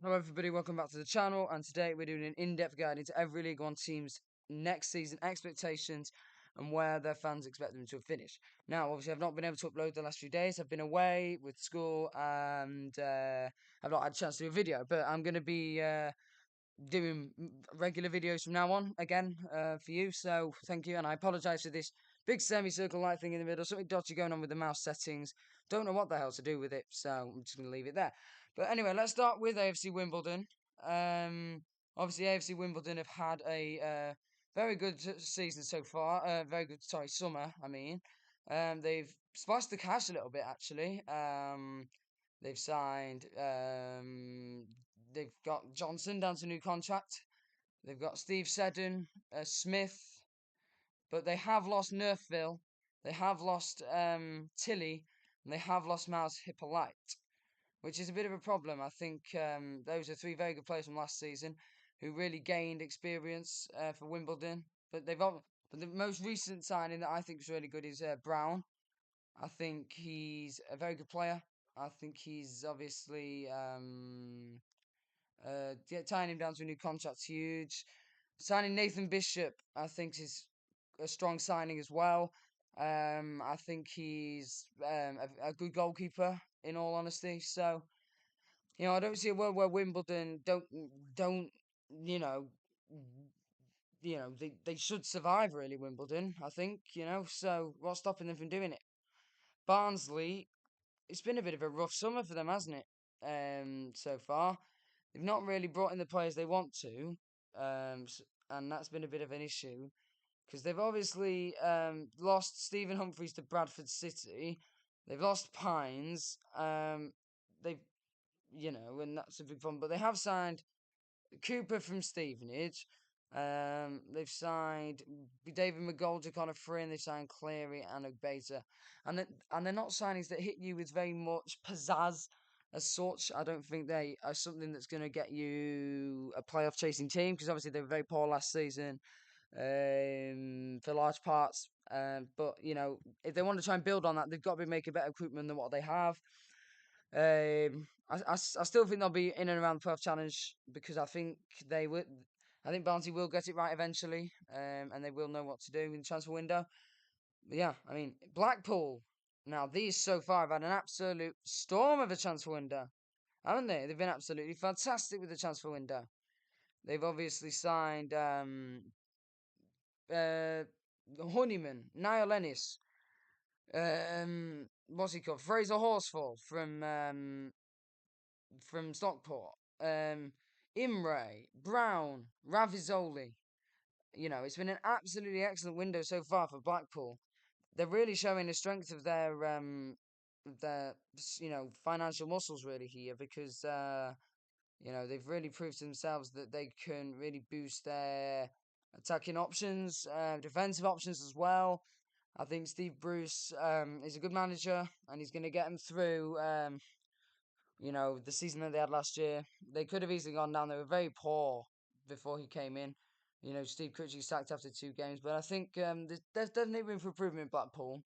Hello everybody, welcome back to the channel, and today we're doing an in-depth guide into every League One team's next season expectations and where their fans expect them to finish. Now, obviously I've not been able to upload the last few days. I've been away with school and I've not had a chance to do a video, but I'm going to be doing regular videos from now on again for you, so thank you, and I apologise for this big semicircle light thing in the middle, something dodgy going on with the mouse settings. Don't know what the hell to do with it, so I'm just going to leave it there. But anyway, let's start with AFC Wimbledon. Obviously AFC Wimbledon have had a very good season so far, very good, sorry, summer, I mean. They've splashed the cash a little bit, actually. They've signed they've got Johnson down to a new contract. They've got Steve Seddon, Smith, but they have lost Nerfville. They have lost Tilly, and they have lost Miles Hippolyte, which is a bit of a problem. I think those are three very good players from last season who really gained experience for Wimbledon. But the most recent signing that I think is really good is Brown. I think he's a very good player. I think he's obviously tying him down to a new contract's huge. Signing Nathan Bishop, I think, is a strong signing as well. I think he's a good goalkeeper, in all honesty. So, I don't see a world where Wimbledon don't you know they should survive, really. Wimbledon, I think, so what's stopping them from doing it? Barnsley, it's been a bit of a rough summer for them, hasn't it? So far, they've not really brought in the players they want to, and that's been a bit of an issue because they've obviously lost Stephen Humphreys to Bradford City. They've lost Pines. They've and that's a big problem. But they have signed Cooper from Stevenage. They've signed David McGoldrick on a free, and they've signed Cleary and Ogbeta, and they're not signings that hit you with very much pizzazz as such. I don't think they are something that's going to get you a playoff chasing team, because obviously they were very poor last season for large parts. But if they want to try and build on that, they've got to be making better recruitment than what they have. I still think they'll be in and around the playoff challenge, because I think they would. I think Barnsley will get it right eventually, and they will know what to do in the transfer window. But yeah, I mean, Blackpool. Now, these so far have had an absolute storm of a transfer window, haven't they? They've been absolutely fantastic with the transfer window. They've obviously signed uh, Honeyman, Niall Ennis, what's he called? Fraser Horsfall from Stockport, Imre, Brown, Ravizoli. It's been an absolutely excellent window so far for Blackpool. They're really showing the strength of their financial muscles really here, because they've really proved to themselves that they can really boost their attacking options, defensive options as well. I think Steve Bruce is a good manager, and he's going to get them through. The season that they had last year, they could have easily gone down. They were very poor before he came in. Steve Critchley sacked after 2 games, but I think there's definitely room for improvement in Blackpool,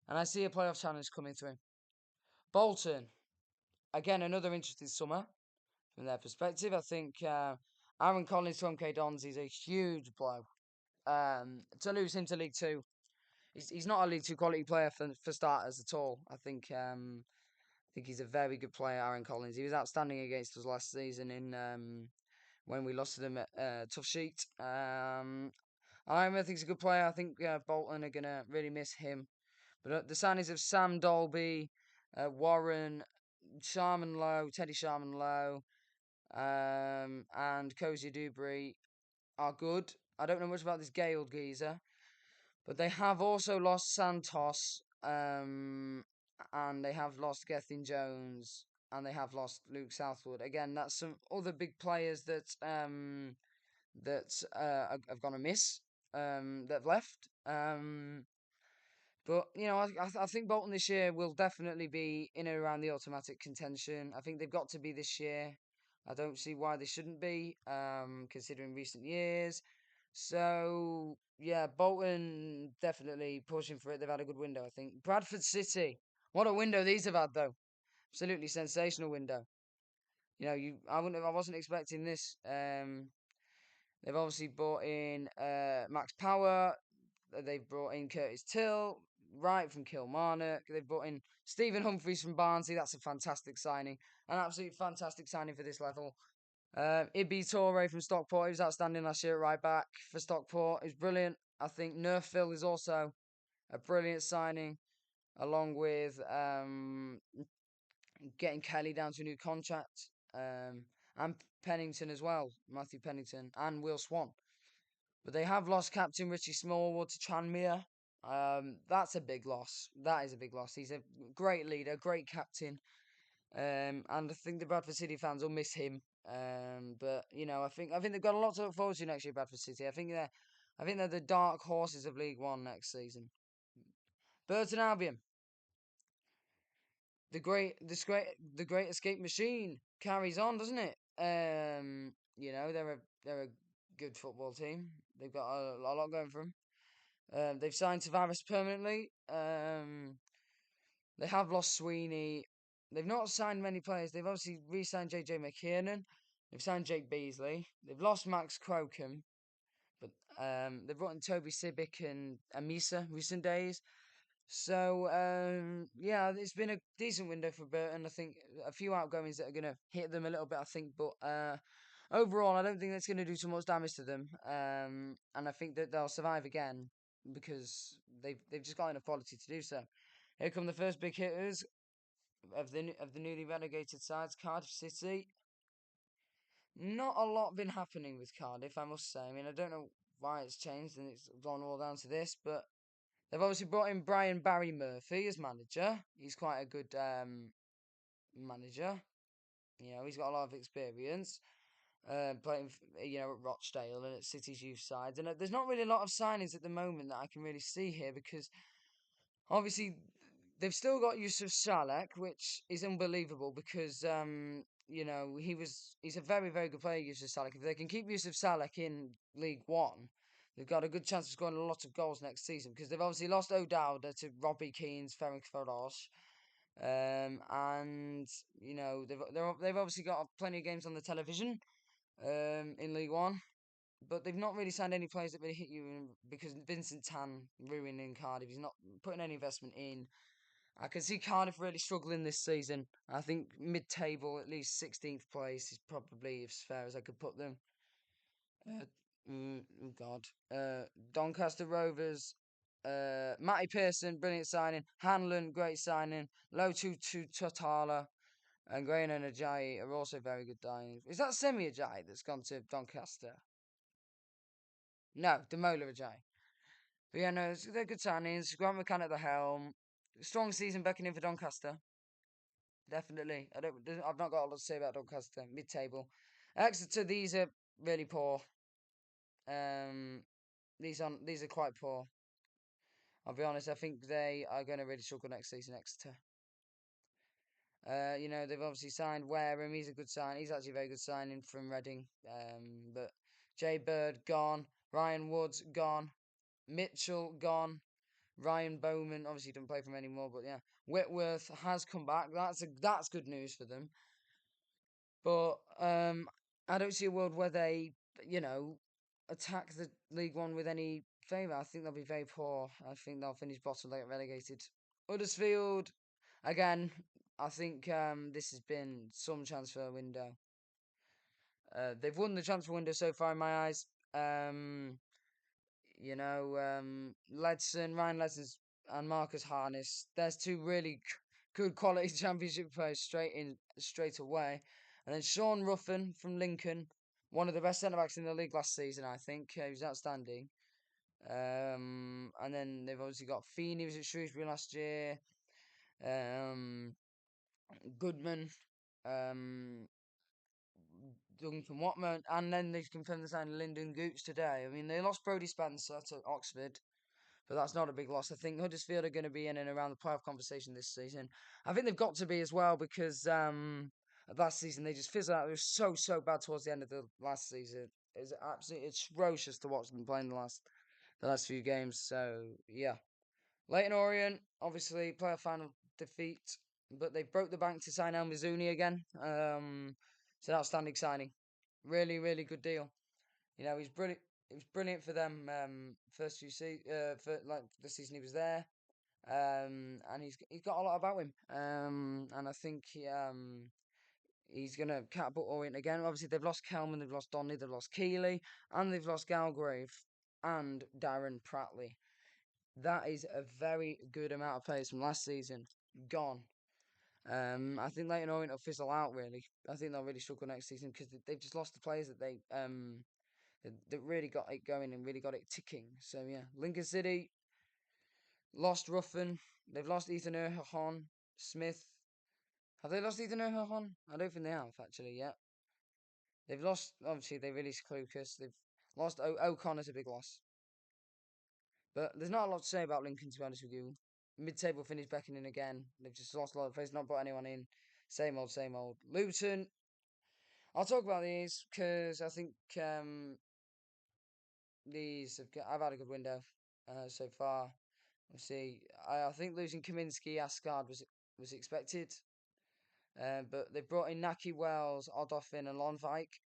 and I see a playoff challenge coming through. Bolton, again, another interesting summer from their perspective. I think Aaron Collins to MK Dons is a huge blow. To lose him to League Two, he's not a League Two quality player for starters at all. I think he's a very good player, Aaron Collins. He was outstanding against us last season in when we lost to them at Tough Sheet. I think he's a good player. I think Bolton are gonna really miss him. But the signings of Sam Dolby, Warren, Sharman Lowe, Teddy Sharman Lowe, and Cozy Dubry are good. I don't know much about this Gale geezer, but they have also lost Santos, and they have lost Gethin Jones, and they have lost Luke Southwood. Again, that's some other big players that have gone amiss, that have left. But I think Bolton this year will definitely be in and around the automatic contention. I think they've got to be this year. I don't see why they shouldn't be, considering recent years. So yeah, Bolton definitely pushing for it. They've had a good window, I think. Bradford City, what a window these have had, though. Absolutely sensational window. I wasn't expecting this. They've obviously brought in Max Power. They've brought in Curtis Till, right from Kilmarnock. They've brought in Stephen Humphreys from Barnsley. That's a fantastic signing, an absolutely fantastic signing for this level. Ibi Toure from Stockport, he was outstanding last year at right back for Stockport. He's brilliant. I think Nerfville is also a brilliant signing, along with getting Kelly down to a new contract, and Pennington as well, Matthew Pennington and Will Swan. But they have lost captain Richie Smallwood to Tranmere. That's a big loss. That is a big loss. He's a great leader, great captain. And I think the Bradford City fans will miss him. But I think they've got a lot to look forward to next year, Bradford City. I think they're the dark horses of League One next season. Burton Albion, the great escape machine carries on, doesn't it? They're a good football team. They've got a lot going for them. They've signed Tavares permanently. They have lost Sweeney. They've not signed many players. They've obviously re-signed JJ McKiernan. They've signed Jake Beasley. They've lost Max Crocombe, but they've brought in Toby Sibic and Amisa recent days. So yeah, it's been a decent window for Burton. I think a few outgoings that are going to hit them a little bit. I think, but overall, I don't think that's going to do too much damage to them. And I think that they'll survive again because they've just got enough quality to do so. Here come the first big hitters of the newly relegated sides, Cardiff City. Not a lot been happening with Cardiff, I must say. I mean, I don't know why it's changed and it's gone all down to this, but they've obviously brought in Brian Barry Murphy as manager. He's quite a good manager. He's got a lot of experience. Playing, at Rochdale and at City's youth sides. And there's not really a lot of signings at the moment that I can really see here because obviously they've still got Yusuf Salek, which is unbelievable because he's a very very good player, Yusuf Salek. If they can keep Yusuf Salek in League One, they've got a good chance of scoring a lot of goals next season because they've obviously lost O'Dowda to Robbie Keane's Ferencvaros. And they've obviously got plenty of games on the television in League One, but they've not really signed any players that really hit you because Vincent Tan ruining Cardiff. He's not putting any investment in. I can see Cardiff really struggling this season. I think mid-table, at least 16th place, is probably as fair as I could put them. Uh, oh God. Doncaster Rovers. Matty Pearson, brilliant signing. Hanlon, great signing. Lotu Totala and Grain and Ajayi are also very good signings. Is that Semi Ajayi that's gone to Doncaster? No, Demola Ajayi. But yeah, no, they're good signings. Grant McCann at the helm. Strong season beckoning for Doncaster. Definitely. I've not got a lot to say about Doncaster. Mid-table. Exeter, these are really poor. Um, these are quite poor. I'll be honest. I think they are going to really struggle next season. Exeter. They've obviously signed Wareham. He's a good sign. He's actually a very good signing from Reading. But Jay Bird gone. Ryan Woods gone. Mitchell gone. Ryan Bowman obviously doesn't play for him anymore, but yeah, Whitworth has come back. That's good news for them. But I don't see a world where they, you know, attack the League One with any favour. I think they'll be very poor. I think they'll finish bottom, they get relegated. Huddersfield, again, I think this has been some transfer window. They've won the transfer window so far in my eyes. Ryan Ledson and Marcus Harness. There's two really good quality championship players straight away. And then Sean Ruffin from Lincoln, one of the best centre backs in the league last season, I think. He was outstanding. And then they've obviously got Feeney, was at Shrewsbury last year. Goodman, um, Duncan Watman, and then they've confirmed the signing Lyndon Gooch today. I mean, they lost Brody Spencer to Oxford, but that's not a big loss. I think Huddersfield are going to be in and around the playoff conversation this season. I think they've got to be as well because last season they just fizzled out. It was so bad towards the end of the last season. It was absolutely atrocious to watch them playing the last few games. So yeah, Leighton Orient obviously playoff final defeat, but they broke the bank to sign El Mizouni again. It's an outstanding signing. Really, really good deal. You know, he's brilliant. It was brilliant for them first few for like the season he was there. And he's got a lot about him. And I think he's gonna catapult Orient again. Obviously, they've lost Kelman, they've lost Donny, they've lost Keeley, and they've lost Galgrave and Darren Pratley. That is a very good amount of players from last season gone. I think Leighton Orient will fizzle out really. I think they'll really struggle next season because they've just lost the players that really got it going and really got it ticking. So yeah, Lincoln City lost Ruffin. They've lost Ethan Erhahon, Smith. Have they lost Ethan Erhahon? I don't think they have actually yet. They've lost. Obviously, they released Clucas. They've lost O'Connor's a big loss. But there's not a lot to say about Lincoln, to be honest with you. Mid-table finish beckoning again. They've just lost a lot of players, not brought anyone in. Same old, same old. Luton. I'll talk about these because I think I've had a good window so far. We'll see. I think losing Kaminsky, Asgard was expected, but they brought in Naki Wells, Odoffin, and Lonvike.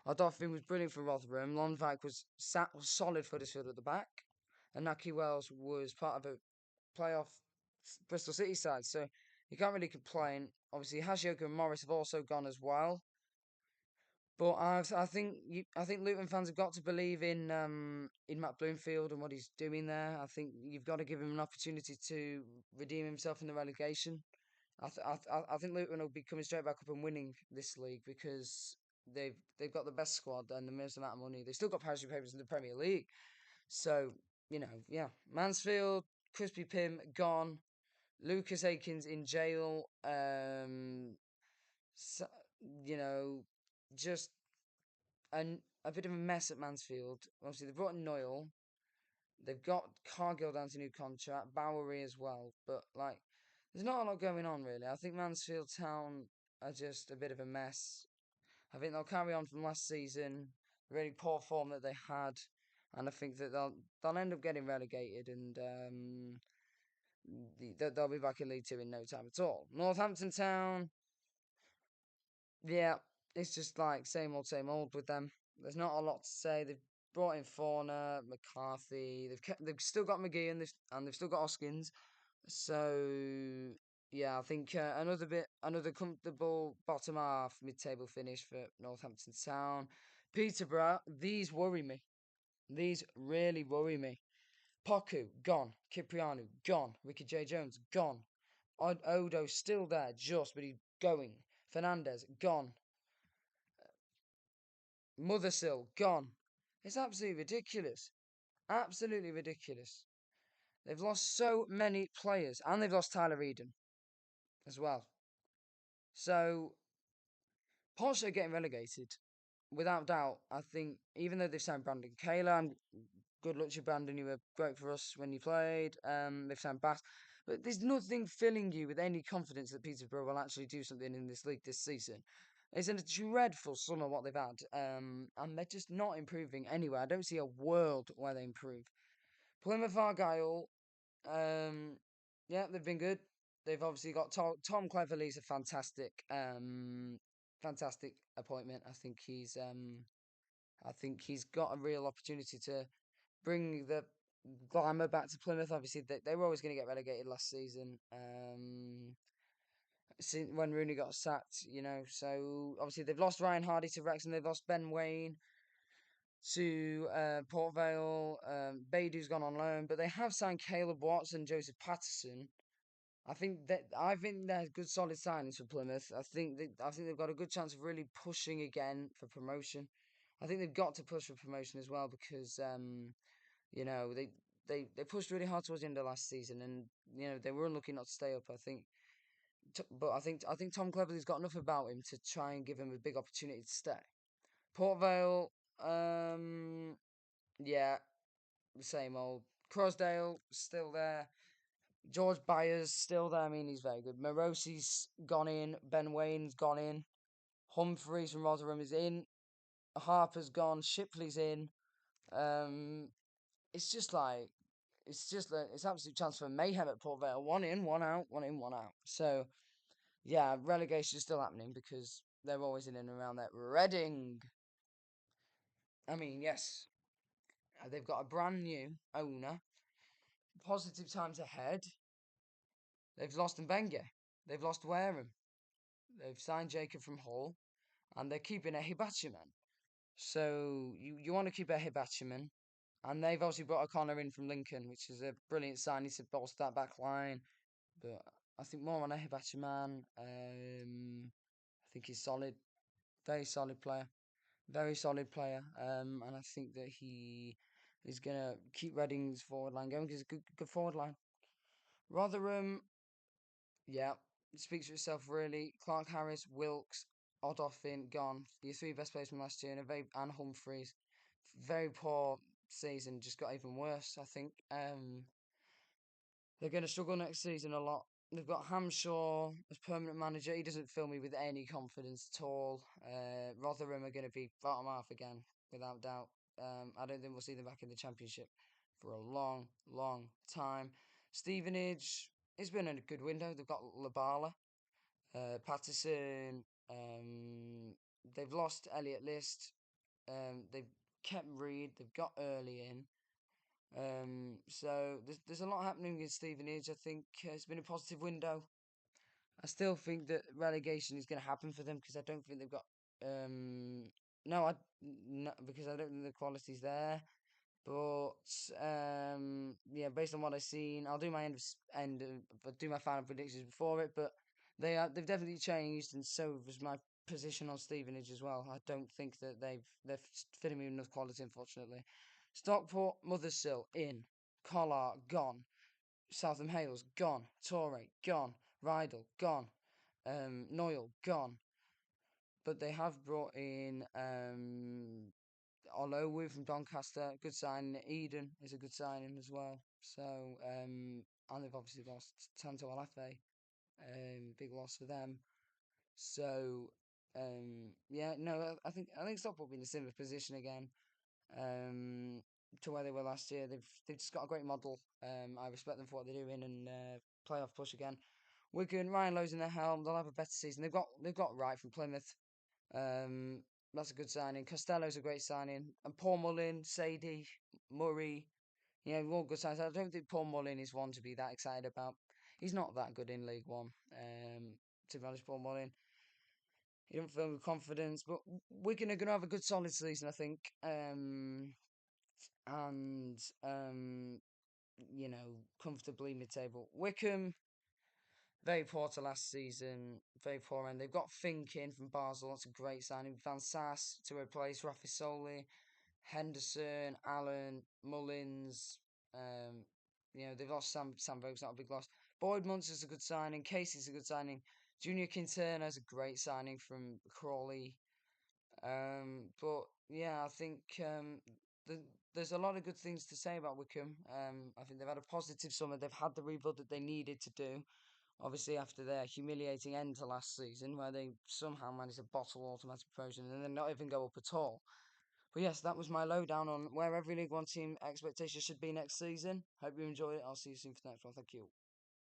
Odoffin was brilliant for Rotherham. Lonvike was solid for Huddersfield at the back, and Naki Wells was part of a playoff Bristol City side, so you can't really complain. Obviously, Hashioka and Morris have also gone as well. But I think Luton fans have got to believe in Matt Bloomfield and what he's doing there. I think you've got to give him an opportunity to redeem himself in the relegation. I think Luton will be coming straight back up and winning this league because they've got the best squad and the most amount of money. They've still got parachute papers in the Premier League, so yeah. Mansfield, Crispy Pim gone. Lucas Akins in jail. So, you know, just a bit of a mess at Mansfield. Obviously, they've brought in Noyle. They've got Cargill down to new contract, Bowery as well. But like, there's not a lot going on really. I think Mansfield Town are just a bit of a mess. I think they'll carry on from last season, the really poor form that they had, and I think that they'll end up getting relegated and they'll be back in League Two in no time at all. Northampton Town, yeah, it's just like same old with them. There's not a lot to say. They've brought in Fauna, McCarthy. They've still got McGee and they've still got Hoskins. So yeah, I think another comfortable bottom half mid-table finish for Northampton Town. Peterborough, these worry me. These really worry me. Poku gone, Kiprianu gone, Ricky J Jones gone. Odo still there, but he's going. Fernandez gone. Mothersill gone. It's absolutely ridiculous. Absolutely ridiculous. They've lost so many players, and they've lost Tyler Eden as well. So Porsche are getting relegated without doubt. I think even though they've signed Brandon Kayla, and good luck to you, Brandon. You were great for us when you played. They've signed Bass, but there's nothing filling you with any confidence that Peterborough will actually do something in this league this season. It's a dreadful summer what they've had, and they're just not improving anywhere. I don't see a world where they improve. Plymouth Argyle, um, yeah, they've been good. They've obviously got Tom Cleverley's a fantastic appointment. I think he's got a real opportunity to bring the glamour back to Plymouth. Obviously, they were always going to get relegated last season. When Rooney got sacked, so obviously they've lost Ryan Hardy to Wrexham. They've lost Ben Waine to Port Vale. Baidu's gone on loan, but they have signed Caleb Watson, Joseph Patterson. I think they're good, solid signings for Plymouth. I think they've got a good chance of really pushing again for promotion. I think they've got to push for promotion as well because you know they pushed really hard towards the end of last season, and they were unlucky not to stay up. But I think Tom Cleverley's got enough about him to try and give him a big opportunity to stay. Port Vale, yeah, the same old. Crosdale still there. George Byers still there. I mean, he's very good. Morosi's gone in. Ben Wayne's gone in. Humphreys from Rotherham is in. Harper's gone. Shipley's in. Um, it's just like it's absolute chance for mayhem at Port Vale. One in, one out. One in, one out. So yeah, relegation is still happening because They're always in and around that. Reading. I mean, yes, they've got a brand new owner. Positive times ahead. They've lost Mbengue. They've lost Wareham. They've signed Jacob from Hull. And they're keeping a Hibachiman. So you want to keep a Hibachiman. And they've obviously brought O'Connor in from Lincoln, which is a brilliant signing to bolster that back line. But I think more on a Hibachiman. I think he's solid. Very solid player. Very solid player. And I think that he is going to keep Reading's forward line going because it's a good forward line. Rotherham, yeah, it speaks for itself really. Clark Harris, Wilkes, Odoffin, gone. Your three best players from last year, and Humphreys. Very poor season, just got even worse, I think. They're going to struggle next season a lot. They've got Hamshaw as permanent manager. He doesn't fill me with any confidence at all. Rotherham are going to be bottom half again, without doubt. I don't think we'll see them back in the Championship for a long, long time. Stevenage, it's been a good window. They've got Labala, Patterson. They've lost Elliot List. They've kept Reed. They've got early in. So there's a lot happening in Stevenage. I think it's been a positive window. I still think that relegation is going to happen for them because I don't think they've got. Um, no, no, because I don't think the quality's there. But yeah, based on what I've seen, I'll do my but do my final predictions before it. But they've definitely changed, and so was my position on Stevenage as well. I don't think that they're fitting me with enough quality, unfortunately. Stockport, Mothersill in, Collar gone, Southam Hales gone, Torre gone, Rydal gone, Noyle gone. But they have brought in Olowu from Doncaster, good signing. Eden is a good signing as well. So, and they've obviously lost Tanto Alafe, big loss for them. So, yeah, no, I think Stockport will be in a similar position again, um, to where they were last year. They've just got a great model. I respect them for what they're doing and playoff push again. Wigan, Ryan Lowe's in their helm. They'll have a better season. They've got Wright from Plymouth. Um, that's a good signing. Costello's a great signing. And Paul Mullin, Sadie, Murray, all good signings. I don't think Paul Mullin is one to be that excited about. He's not that good in League One. To be honest, Paul Mullin. He don't feel with confidence. But Wigan are going to have a good solid season, I think. And, comfortably mid table. Wickham, very poor to last season. Very poor end. They've got Fink in from Basel. That's a great signing. Van Sass to replace Rafisoli. Henderson, Allen, Mullins. Um, they've lost Sam Vokes, not a big loss. Boyd Munster's a good signing. Casey's a good signing. Junior Quinterna's a great signing from Crawley. But yeah, I think the, there's a lot of good things to say about Wickham. I think they've had a positive summer. They've had the rebuild that they needed to do. Obviously, after their humiliating end to last season, where they somehow managed to bottle automatic promotion and then not even go up at all. But yes, that was my lowdown on where every League One team expectations should be next season. Hope you enjoy it. I'll see you soon for the next one. Thank you.